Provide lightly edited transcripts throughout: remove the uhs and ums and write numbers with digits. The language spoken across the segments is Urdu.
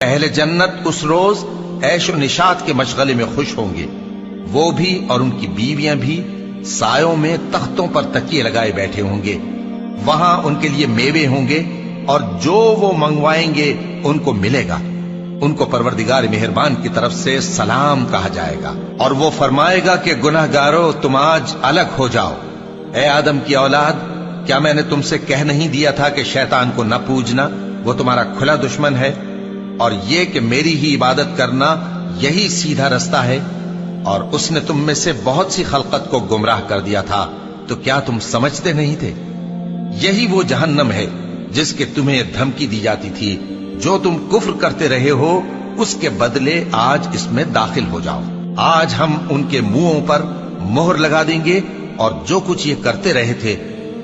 اہل جنت اس روز عیش و نشاط کے مشغلے میں خوش ہوں گے، وہ بھی اور ان کی بیویاں بھی سایوں میں تختوں پر تکیے لگائے بیٹھے ہوں گے، وہاں ان کے لیے میوے ہوں گے اور جو وہ منگوائیں گے ان کو ملے گا، ان کو پروردگار مہربان کی طرف سے سلام کہا جائے گا، اور وہ فرمائے گا کہ گناہگارو تم آج الگ ہو جاؤ۔ اے آدم کی اولاد، کیا میں نے تم سے کہہ نہیں دیا تھا کہ شیطان کو نہ پوجنا، وہ تمہارا کھلا دشمن ہے، اور یہ کہ میری ہی عبادت کرنا یہی سیدھا رستہ ہے، اور اس نے تم میں سے بہت سی خلقت کو گمراہ کر دیا تھا، تو کیا تم سمجھتے نہیں تھے؟ یہی وہ جہنم ہے جس کے تمہیں دھمکی دی جاتی تھی، جو تم کفر کرتے رہے ہو اس کے بدلے آج اس میں داخل ہو جاؤ۔ آج ہم ان کے منہوں پر مہر لگا دیں گے، اور جو کچھ یہ کرتے رہے تھے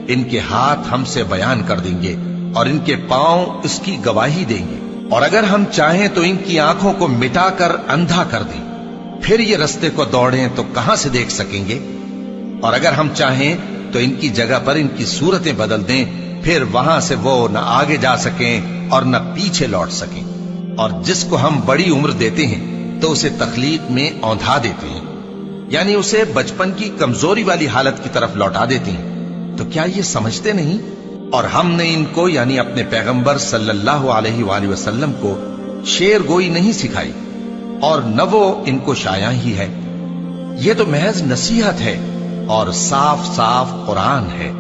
ان کے ہاتھ ہم سے بیان کر دیں گے، اور ان کے پاؤں اس کی گواہی دیں گے، اور اگر ہم چاہیں تو ان کی آنکھوں کو مٹا کر اندھا کر دیں، پھر یہ رستے کو دوڑیں تو کہاں سے دیکھ سکیں گے، اور اگر ہم چاہیں تو ان کی جگہ پر ان کی صورتیں بدل دیں، پھر وہاں سے وہ نہ آگے جا سکیں اور نہ پیچھے لوٹ سکیں۔ اور جس کو ہم بڑی عمر دیتے ہیں تو اسے تخلیق میں اوندھا دیتے ہیں، یعنی اسے بچپن کی کمزوری والی حالت کی طرف لوٹا دیتے ہیں، تو کیا یہ سمجھتے نہیں؟ اور ہم نے ان کو یعنی اپنے پیغمبر صلی اللہ علیہ وآلہ وسلم کو شعر گوئی نہیں سکھائی، اور نہ وہ ان کو شایع ہی ہے، یہ تو محض نصیحت ہے اور صاف صاف قرآن ہے،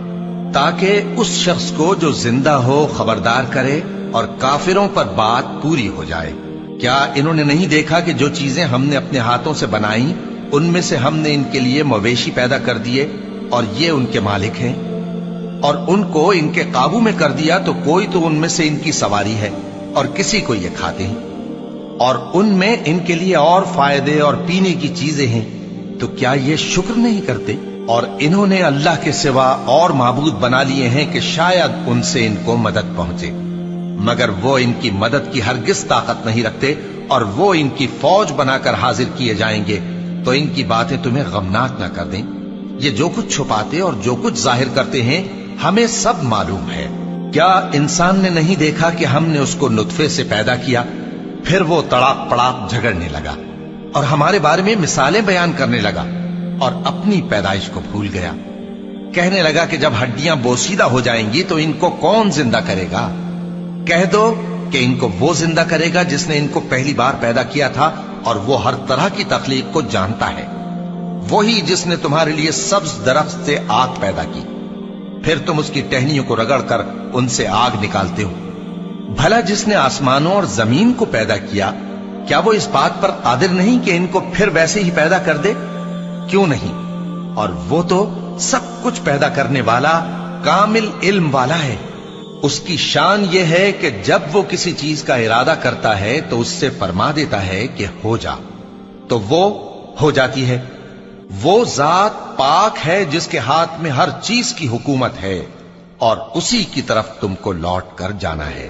تاکہ اس شخص کو جو زندہ ہو خبردار کرے اور کافروں پر بات پوری ہو جائے۔ کیا انہوں نے نہیں دیکھا کہ جو چیزیں ہم نے اپنے ہاتھوں سے بنائیں ان میں سے ہم نے ان کے لیے مویشی پیدا کر دیے، اور یہ ان کے مالک ہیں، اور ان کو ان کے قابو میں کر دیا تو کوئی تو ان میں سے ان کی سواری ہے اور کسی کو یہ کھاتے ہیں، اور ان میں ان کے لیے اور فائدے اور پینے کی چیزیں ہیں، تو کیا یہ شکر نہیں کرتے؟ اور انہوں نے اللہ کے سوا اور معبود بنا لیے ہیں کہ شاید ان سے ان کو مدد پہنچے، مگر وہ ان کی مدد کی ہرگز طاقت نہیں رکھتے، اور وہ ان کی فوج بنا کر حاضر کیے جائیں گے تو ان کی باتیں تمہیں غمناک نہ کر دیں۔ یہ جو کچھ چھپاتے اور جو کچھ ظاہر کرتے ہیں ہمیں سب معلوم ہے۔ کیا انسان نے نہیں دیکھا کہ ہم نے اس کو نطفے سے پیدا کیا، پھر وہ تڑاک پڑاک جھگڑنے لگا اور ہمارے بارے میں مثالیں بیان کرنے لگا، اور اپنی پیدائش کو بھول گیا، کہنے لگا کہ جب ہڈیاں بوسیدہ ہو جائیں گی تو ان کو کون زندہ کرے گا؟ کہہ دو کہ ان کو وہ زندہ کرے گا جس نے ان کو پہلی بار پیدا کیا تھا، اور وہ ہر طرح کی تخلیق کو جانتا ہے، وہی جس نے تمہارے لیے سبز درخت سے آگ پیدا کی، پھر تم اس کی ٹہنیوں کو رگڑ کر ان سے آگ نکالتے ہو۔ بھلا جس نے آسمانوں اور زمین کو پیدا کیا، کیا وہ اس بات پر قادر نہیں کہ ان کو پھر ویسے ہی پیدا کر دے؟ کیوں نہیں؟ اور وہ تو سب کچھ پیدا کرنے والا کامل علم والا ہے۔ اس کی شان یہ ہے کہ جب وہ کسی چیز کا ارادہ کرتا ہے تو اس سے فرما دیتا ہے کہ ہو جا، تو وہ ہو جاتی ہے۔ وہ ذات پاک ہے جس کے ہاتھ میں ہر چیز کی حکومت ہے، اور اسی کی طرف تم کو لوٹ کر جانا ہے۔